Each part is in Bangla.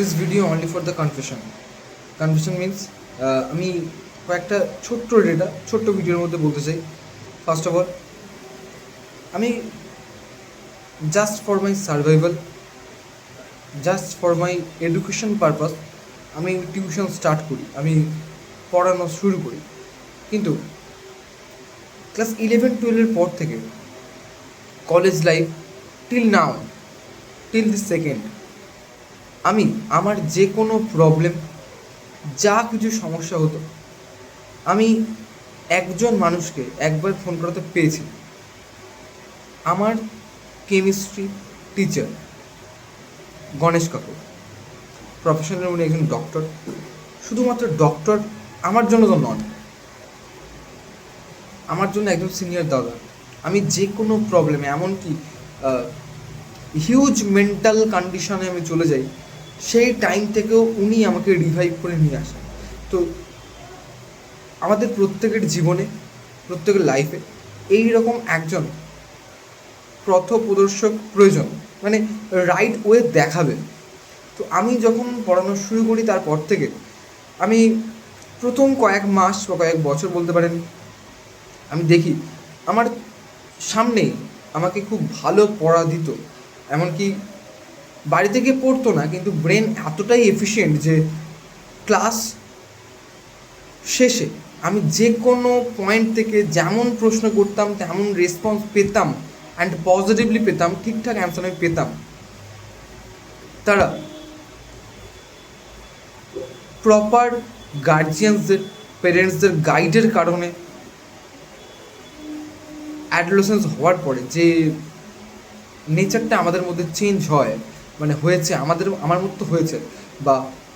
this video only for the confession. Confession means আমি কয়েকটা ছোট্ট ভিডিওর মধ্যে বলতে চাই। ফার্স্ট অফ অল, আমি just for my survival, just for my education purpose আমি টিউশন স্টার্ট করি, আমি পড়ানো শুরু করি। কিন্তু ক্লাস 11-12 পর থেকে college life till now, till this second, আমি আমার যে কোনো প্রবলেম, যা কিছু সমস্যা হতো, আমি একজন মানুষকে একবার ফোন করাতে পেয়েছি। আমার কেমিস্ট্রি টিচার গণেশ কাকু, প্রফেশনাল উনি একজন ডক্টর। শুধুমাত্র ডক্টর আমার জন্য তো নন, আমার জন্য একজন সিনিয়র দাদা। আমি যে কোনো প্রবলেমে, এমনকি হিউজ মেন্টাল কন্ডিশনে আমি চলে যাই, সেই টাইম থেকেও উনি আমাকে রিভাইভ করে নিয়ে আসেন। তো আমাদের প্রত্যেকের জীবনে, প্রত্যেকের লাইফে এই রকম একজন পথপ্রদর্শক প্রয়োজন, মানে রাইট ওয়ে দেখাবে। তো আমি যখন পড়ানো শুরু করি, তারপর থেকে আমি প্রথম কয়েক মাস বা কয়েক বছর বলতে পারেন, আমি দেখি আমার সামনেই আমাকে খুব ভালো পড়া দিত। এমনকি বাড়ি থেকে পড়তো না, কিন্তু ব্রেন এতটাই এফিশিয়েন্ট যে ক্লাস শেষে আমি যে কোনো পয়েন্ট থেকে যেমন প্রশ্ন করতাম তেমন রেসপন্স পেতাম, অ্যান্ড পজিটিভলি পেতাম, ঠিকঠাক অ্যান্সার আমি পেতাম। তারা প্রপার গার্জিয়ানসদের, পেরেন্টসদের গাইডের কারণে অ্যাডোলেসেন্স হওয়ার পরে যে নেচারটা আমাদের মধ্যে চেঞ্জ হয়, মানে হয়েছে, আমার মতো হয়েছে, বা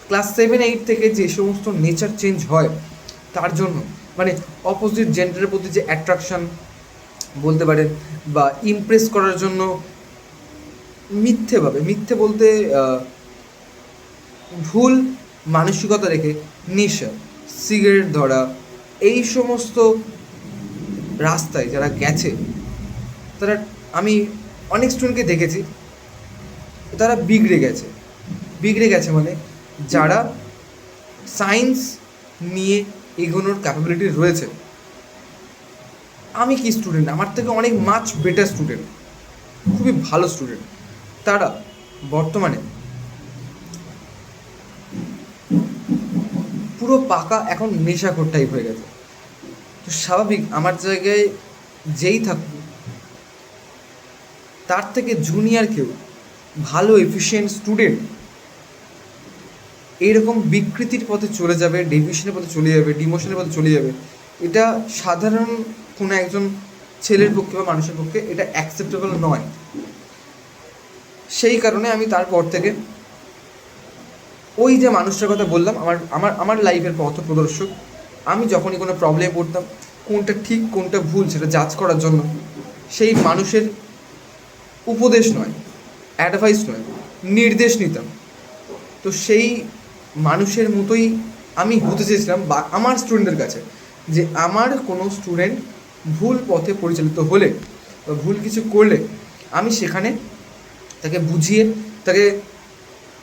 ক্লাস 7-8 থেকে যে সমস্ত নেচার চেঞ্জ হয়, তার জন্য মানে অপোজিট জেন্ডারের প্রতি যে অ্যাট্রাকশন বলতে পারেন, বা ইমপ্রেস করার জন্য মিথ্যে বলতে ভুল মানসিকতা রেখে নেশা, সিগারেট ধরা, এই সমস্ত রাস্তায় যারা গেছে, তারা, আমি অনেক স্টুডেন্টকে দেখেছি, তারা বিগড়ে গেছে মানে যারা সায়েন্স নিয়ে এগোনোর ক্যাপাবিলিটি রয়েছে। আমি কি স্টুডেন্ট, আমার থেকে অনেক মাচ বেটার স্টুডেন্ট, খুবই ভালো স্টুডেন্ট, তারা বর্তমানে পুরো পাকা এখন নেশাখোর টাইপ হয়ে গেছে। তো স্বাভাবিক, আমার জায়গায় যেই থাকুক, তার থেকে জুনিয়র কেউ ভালো এফিশিয়েন্ট স্টুডেন্ট এইরকম বিকৃতির পথে চলে যাবে, ডেভিয়েশনের পথে চলে যাবে, ডিমোশনের পথে চলে যাবে, এটা সাধারণ কোনো একজন ছেলের পক্ষে বা মানুষের পক্ষে এটা অ্যাকসেপ্টেবল নয়। সেই কারণে আমি তারপর থেকে ওই যে মানুষটার কথা বললাম, আমার আমার আমার লাইফের পথ প্রদর্শক, আমি যখনই কোনো প্রবলেমে পড়তাম, কোনটা ঠিক কোনটা ভুল সেটা জাজ করার জন্য সেই মানুষের উপদেশ নয়, অ্যাডভাইস নয়, নির্দেশ নিতাম। তো সেই মানুষের মতোই আমি হতে চেয়েছিলাম বা আমার স্টুডেন্টদের কাছে, যে আমার কোনো স্টুডেন্ট ভুল পথে পরিচালিত হলে বা ভুল কিছু করলে আমি সেখানে তাকে বুঝিয়ে, তাকে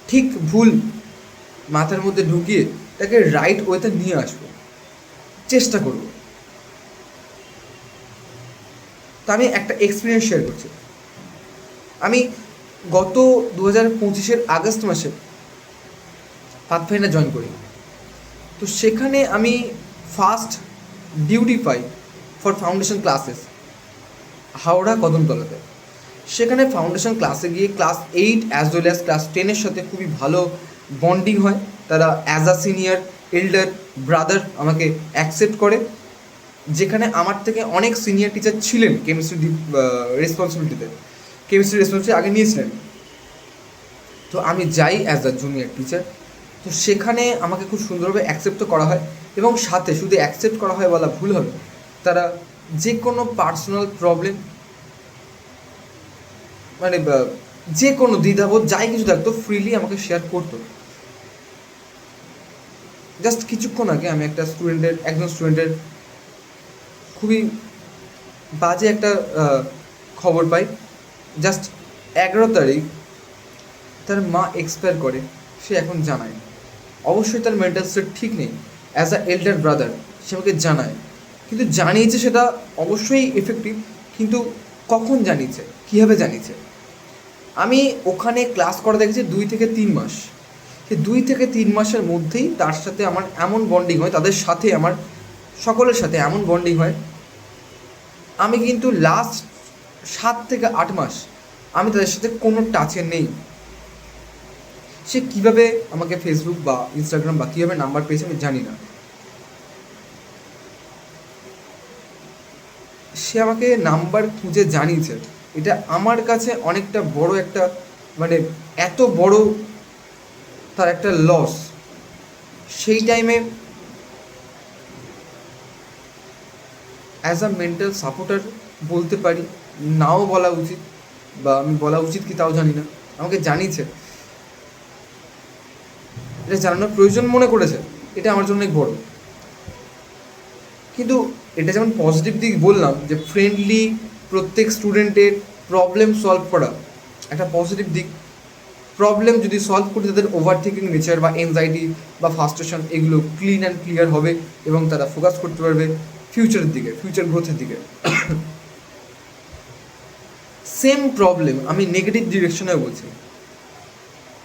ঠিক ভুল মাথার মধ্যে ঢুকিয়ে তাকে রাইট ওয়েতে নিয়ে আসবো, চেষ্টা করব। তো আমি একটা এক্সপিরিয়েন্স শেয়ার করছি। আমি গত 2025 আগস্ট মাসে পাথফাইন্ডার জয়েন করি। তো সেখানে আমি ফার্স্ট ডিউটি পাই ফর ফাউন্ডেশন ক্লাসেস হাওড়া কদমতলাতে। সেখানে ফাউন্ডেশন ক্লাসে গিয়ে class 8 as well as class 10-এর সাথে খুবই ভালো বন্ডিং হয়। তারা as a senior, elder brother আমাকে অ্যাকসেপ্ট করে, যেখানে আমার থেকে অনেক সিনিয়র টিচার ছিলেন কেমিস্ট্রি রেসপন্সিবিলিটি আগে নিয়েছিলেন। তো আমি যাই অ্যাজ আ জুনিয়র টিচার। তো সেখানে আমাকে খুব সুন্দরভাবে অ্যাকসেপ্টও করা হয়, এবং সাথে শুধু অ্যাকসেপ্ট করা হয় বলা ভুল হবে, তারা যে কোনো পার্সোনাল প্রবলেম, মানে যে কোনো দ্বিধাবোধ যাই কিছু থাকতো, ফ্রিলি আমাকে শেয়ার করতো। জাস্ট কিছুক্ষণ আগে আমি একজন স্টুডেন্টের খুবই বাজে একটা খবর পাই। জাস্ট 11 তারিখ তার মা এক্সপায়ার করে সে এখন জানায়। অবশ্যই তার মেন্টাল স্টেট ঠিক নেই, অ্যাজ আ এল্ডার ব্রাদার সে আমাকে জানায়, কিন্তু জানিয়েছে সেটা অবশ্যই এফেক্টিভ, কিন্তু কখন জানিয়েছে, কীভাবে জানিয়েছে? আমি ওখানে ক্লাস করা দেখেছি 2 থেকে 3 মাস। সেই 2 থেকে 3 মাসের মধ্যেই তার সাথে আমার এমন বন্ডিং হয়, তাদের সাথে আমার সকলের সাথে এমন বন্ডিং হয়। আমি কিন্তু লাস্ট 7 থেকে 8 মাস আমি তাদের সাথে কোনো টাচে নেই। সে কীভাবে আমাকে ফেসবুক বা ইনস্টাগ্রাম বা কীভাবে নাম্বার পেয়েছে আমি জানি না। সে আমাকে নাম্বার খুঁজে জানিয়েছে, এটা আমার কাছে অনেকটা বড় একটা, মানে এত বড় তার একটা লস। সেই টাইমে অ্যাজ আ মেন্টাল সাপোর্টার বলতে পারি, নাও বলা উচিত, বা আমি বলা উচিত কি তাও জানি না, আমাকে জানিয়েছে, এটা জানানোর প্রয়োজন মনে করেছে, এটা আমার জন্য অনেক বড়। কিন্তু এটা যেমন পজিটিভ দিক বললাম, যে ফ্রেন্ডলি প্রত্যেক স্টুডেন্টের প্রবলেম সলভ করা একটা পজিটিভ দিক। প্রবলেম যদি সলভ করি, তাদের ওভারথিঙ্কিং নেচার বা এনজাইটি বা ফার্স্ট্রেশন এগুলো ক্লিন অ্যান্ড ক্লিয়ার হবে, এবং তারা ফোকাস করতে পারবে ফিউচারের দিকে, ফিউচার গ্রোথের দিকে। সেম প্রবলেম আমি নেগেটিভ ডিরেকশনেও বলছি।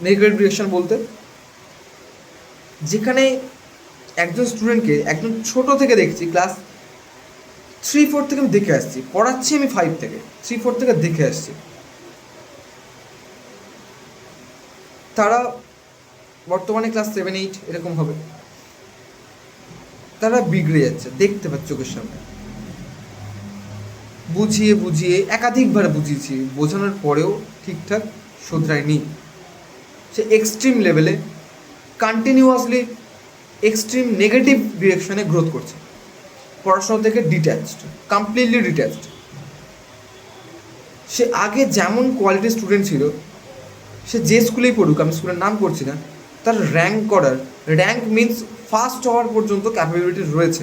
নেগেটিভ ডিরেকশন বলতে, যেখানে একজন স্টুডেন্টকে একজন ছোট থেকে দেখছি, ক্লাস 3-4 থেকে আমি দেখে আসছি, পড়াচ্ছি আমি 5 থেকে, 3-4 থেকে দেখে আসছি, তারা বর্তমানে ক্লাস 7-8 এরকম হবে, তারা বিগড়ে যাচ্ছে, দেখতে পাচ্ছ চোখের সামনে। বুঝিয়ে বুঝিয়ে একাধিকবার বুঝিয়েছি, বোঝানোর পরেও ঠিকঠাক শোধরায়নি। সে এক্সট্রিম লেভেলে কন্টিনিউয়াসলি এক্সট্রিম নেগেটিভ ডিরেকশনে গ্রোথ করছে, পড়াশোনা থেকে ডিট্যাচড, কমপ্লিটলি ডিট্যাচড। সে আগে যেমন কোয়ালিটির স্টুডেন্ট ছিল, সে যে স্কুলেই পড়ুক, আমি স্কুলের নাম করছি না, তার র্যাঙ্ক করার, র্যাঙ্ক মিনস ফার্স্ট হওয়ার পর্যন্ত ক্যাপাবিলিটি রয়েছে।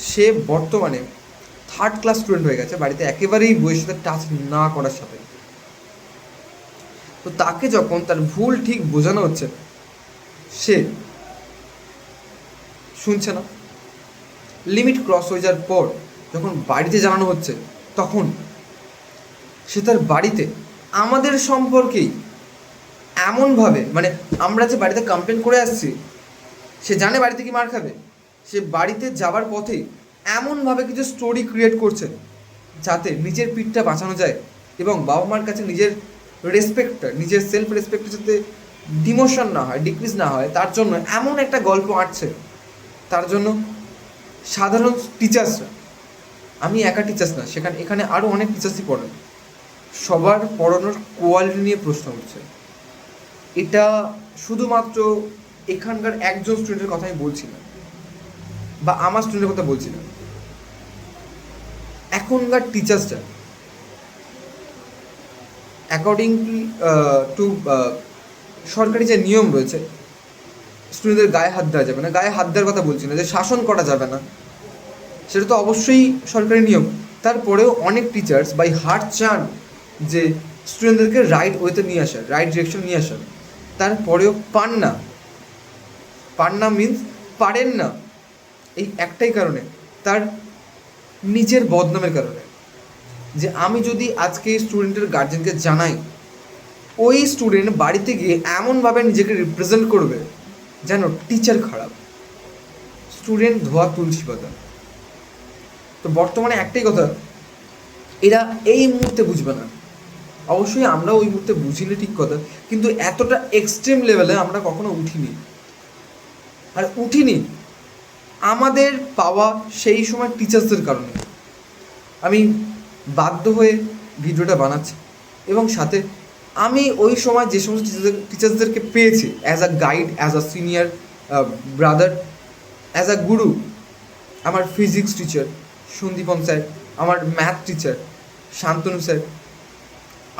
সে বর্তমানে 3rd ক্লাস স্টুডেন্ট হয়ে গেছে, বাড়িতে একেবারেই বইয়ের সাথে টাচ না করার সাথে। তো তাকে যখন তার ভুল ঠিক বোঝানো হচ্ছে, সে শুনছে না। লিমিট ক্রস হয়ে যাওয়ার পর যখন বাড়িতে জানানো হচ্ছে, তখন সে তার বাড়িতে আমাদের সম্পর্কেই এমনভাবে, মানে আমরা যে বাড়িতে কমপ্লেন করে আসছি, সে জানে বাড়িতে কি মার খাবে, সে বাড়িতে যাওয়ার পথেই এমনভাবে কিছু স্টোরি ক্রিয়েট করছে যাতে নিজের পিঠটা বাঁচানো যায়, এবং বাবা মার কাছে নিজের রেসপেক্টটা, নিজের সেলফ রেসপেক্টটা যাতে ডিমোশন না হয়, ডিক্রিজ না হয়, তার জন্য এমন একটা গল্প আঁটছে। তার জন্য সাধারণ টিচার্সরা, আমি একা টিচার্স না, এখানে আরও অনেক টিচার্সই পড়েন, সবার পড়ানোর কোয়ালিটি নিয়ে প্রশ্ন উঠছে। এটা শুধুমাত্র এখানকার একজন স্টুডেন্টের কথা আমি বলছি না, বা আমার স্টুডেন্টের কথা বলছি না, এখনকার টিচার্সরা অ্যাকর্ডিং টু সরকারি যে নিয়ম রয়েছে, স্টুডেন্টদের গায়ে হাত দেওয়া যাবে না। গায়ে হাত দেওয়ার কথা বলছি না যে শাসন করা যাবে না, সেটা তো অবশ্যই সরকারি নিয়ম। তারপরেও অনেক টিচার্স বাই হার্ট চান যে স্টুডেন্টদেরকে রাইট ওয়েতে নিয়ে আসার, রাইট ডিরেকশন নিয়ে আসার, তারপরেও পান না। পান না মিনস পারেন না, এই একটাই কারণে, তার নিজের বদনামের কারণে। যে আমি যদি আজকে স্টুডেন্টের গার্জেনকে জানাই, ওই স্টুডেন্ট বাড়িতে গিয়ে এমনভাবে নিজেকে রিপ্রেজেন্ট করবে যেন টিচার খারাপ, স্টুডেন্ট ধোয়া তুলসী পাতা। তো বর্তমানে একটাই কথা, এরা এই মুহূর্তে বুঝবে না, অবশ্যই আমরা ওই মুহূর্তে বুঝিনি ঠিক কথা, কিন্তু এতটা এক্সট্রিম লেভেলে আমরা কখনো উঠিনি। আর উঠিনি আমাদের পাওয়া সেই সময় টিচার্সদের কারণে। আমি বাধ্য হয়ে ভিডিওটা বানাচ্ছি, এবং সাথে আমি ওই সময় যে সমস্ত টিচার্সদেরকে পেয়েছি, as a guide, as a senior brother, as a গুরু, আমার ফিজিক্স টিচার সন্দীপন স্যার, আমার ম্যাথ টিচার শান্তনু স্যার,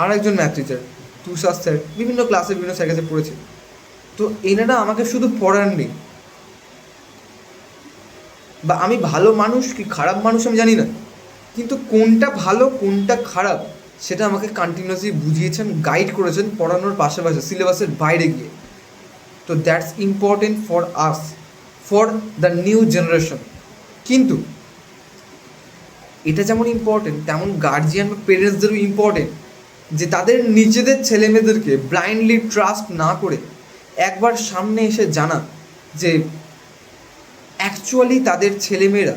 আর একজন ম্যাথ টিচার তুষার স্যার, বিভিন্ন ক্লাসে বিভিন্ন স্যার কাছে পড়েছে। তো এনারা আমাকে শুধু পড়াননি, বা আমি ভালো মানুষ কি খারাপ মানুষ আমি জানি না, কিন্তু কোনটা ভালো কোনটা খারাপ সেটা আমাকে কন্টিনিউয়াসলি বুঝিয়েছেন, গাইড করেছেন, পড়ানোর পাশাপাশি সিলেবাসের বাইরে গিয়ে। তো that's important for us, for the new generation. কিন্তু এটা যেমন ইম্পর্টেন্ট, তেমন গার্জিয়ান বা পেরেন্টসদেরও ইম্পর্টেন্ট যে তাদের নিজেদের ছেলেমেয়েদেরকে ব্লাইন্ডলি ট্রাস্ট না করে একবার সামনে এসে জানা যে অ্যাকচুয়ালি তাদের ছেলেমেয়েরা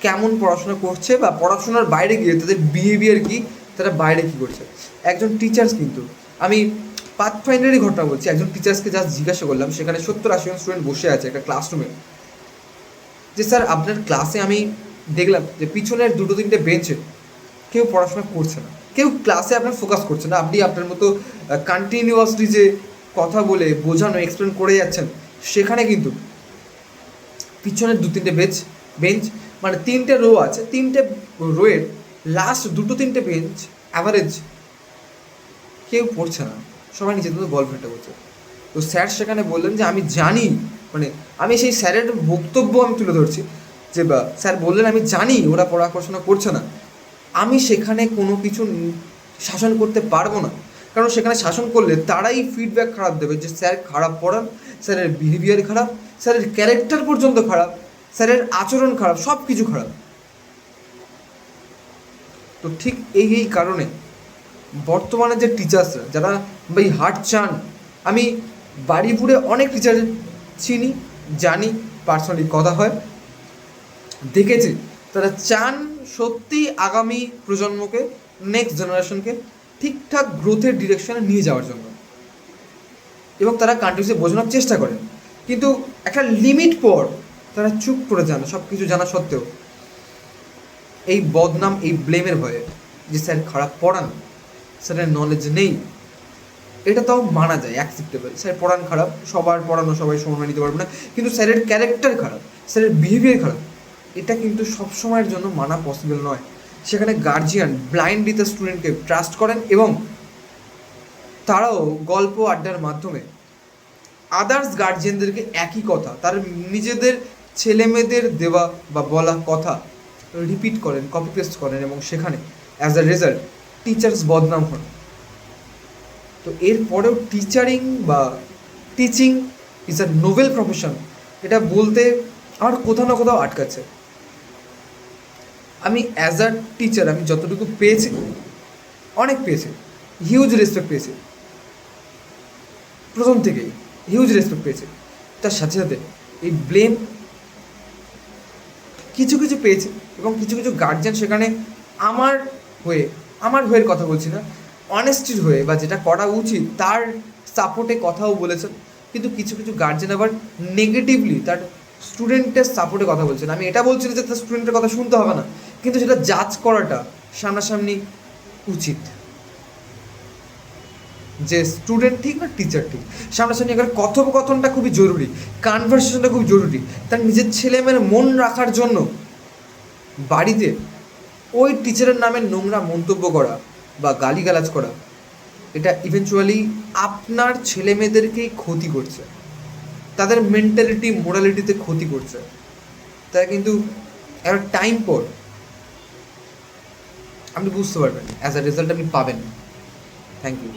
কেমন পড়াশোনা করছে বা পড়াশোনার বাইরে গিয়ে তাদের বিহেভিয়ার কী, তারা বাইরে কী করছে। একজন টিচার্স, কিন্তু আমি পাথফাইন্ডারই ঘটনা বলছি, একজন টিচার্সকে জাস্ট জিজ্ঞাসা করলাম, সেখানে 70-80 জন স্টুডেন্ট বসে আছে একটা ক্লাসরুমে, যে স্যার আপনার ক্লাসে আমি দেখলাম যে পিছনের 2-3টে বেঞ্চে কেউ পড়াশোনা করছে না, কেউ ক্লাসে আপনার ফোকাস করছে না, আপনি আপনার মতো কন্টিনিউয়াসলি যে কথা বলে বোঝানো এক্সপ্লেন করে যাচ্ছেন, সেখানে কিন্তু পিছনের 2-3টে বেঞ্চ মানে 3টে রো আছে, 3টে রোয়ের লাস্ট 2-3টে বেঞ্চ অ্যাভারেজ কেউ পড়ছে না, সবাই নিজেদের মতো গল্প ঘেঁটে করছে। তো স্যার সেখানে বললেন যে আমি জানি, মানে আমি সেই স্যারের বক্তব্য আমি তুলে ধরছি, যে বা স্যার বললেন আমি জানি ওরা পড়াশোনা করছে না, আমি সেখানে কোনো কিছু শাসন করতে পারবো না, কারণ সেখানে শাসন করলে তারাই ফিডব্যাক খারাপ দেবে যে স্যার খারাপ পড়ান, স্যারের বিহেভিয়ার খারাপ, স্যারের ক্যারেক্টার পর্যন্ত খারাপ, স্যারের আচরণ খারাপ, সব কিছু খারাপ। তো ঠিক এই কারণে বর্তমানে যে টিচার্সরা যারা ভাই হার্ট চান, আমি বাড়িপুরে অনেক টিচার চিনি, জানি, পার্সোনালি কথা হয়, দেখেছি, তারা চান সত্যি আগামী প্রজন্মকে, নেক্সট জেনারেশনকে ঠিকঠাক গ্রোথের ডিরেকশনে নিয়ে যাওয়ার জন্য, এবং তারা কন্টিনিউসলি বোঝানোর চেষ্টা করেন, কিন্তু একটা লিমিট পর তারা চুপ করে যান সব কিছু জানা সত্ত্বেও, এই বদনাম, এই ব্লেমের ভয়ে যে স্যার খারাপ পড়ান, স্যারের নলেজ নেই, এটা তাও মানা যায়, অ্যাকসেপ্টেবল, স্যার পড়ান খারাপ, সবার পড়ানো সবাই সময় নিতে পারবে না, কিন্তু স্যারের ক্যারেক্টার খারাপ, স্যারের বিহেভিয়ার খারাপ, এটা কিন্তু সবসময়ের জন্য মানা পসিবল নয়। সেখানে গার্জিয়ান ব্লাইন্ডলি তার স্টুডেন্টকে ট্রাস্ট করেন, এবং তারাও গল্প আড্ডার মাধ্যমে আদার্স গার্জিয়ানদেরকে একই কথা তার নিজেদের ছেলেমেয়েদের দেওয়া বা বলা কথা রিপিট করেন, কপি পেস্ট করেন, এবং সেখানে অ্যাজ আ রেজাল্ট টিচার্স বদনাম হন। তো এরপরেও টিচারিং বা teaching is a noble profession, এটা বলতে আমার কোথাও না কোথাও আটকাচ্ছে। আমি অ্যাজ আ টিচার আমি যতটুকু পেয়েছি, অনেক পেয়েছি, হিউজ রেসপেক্ট পেয়েছি, প্রথম থেকেই হিউজ রেসপেক্ট পেয়েছি। তার সাথে সাথে এই ব্লেম কিছু কিছু পেয়েছি, এবং কিছু কিছু গার্জিয়ান সেখানে আমার হয়ের কথা বলছি না, অনেস্টির হয়ে বা যেটা করা উচিত তার সাপোর্টে কথাও বলেছেন, কিন্তু কিছু কিছু গার্জিয়ান আবার নেগেটিভলি তার স্টুডেন্টের সাপোর্টে কথা বলছেন। আমি এটা বলছি না যে তার স্টুডেন্টের কথা শুনতে হবে না, কিন্তু সেটা জাজ করাটা সামনাসামনি উচিত, যে স্টুডেন্ট ঠিক না টিচার ঠিক। সামনাসামনি একবার কথোপকথনটা খুবই জরুরি, কনভারসেশনটা খুব জরুরি। তার নিজের ছেলেমেয়ের মন রাখার জন্য বাড়িতে ওই টিচারের নামে নোংরা মন্তব্য করা বা গালিগালাজ করা, এটা ইভেনচুয়ালি আপনার ছেলেমেয়েদেরকেই ক্ষতি করছে, তাদের মেন্টালিটি মোরালিটিতে ক্ষতি করছে। তাই কিন্তু একটা টাইম পর আপনি বুঝতে পারবেন, অ্যাজ আ রেজাল্ট আপনি পাবেন। Thank you.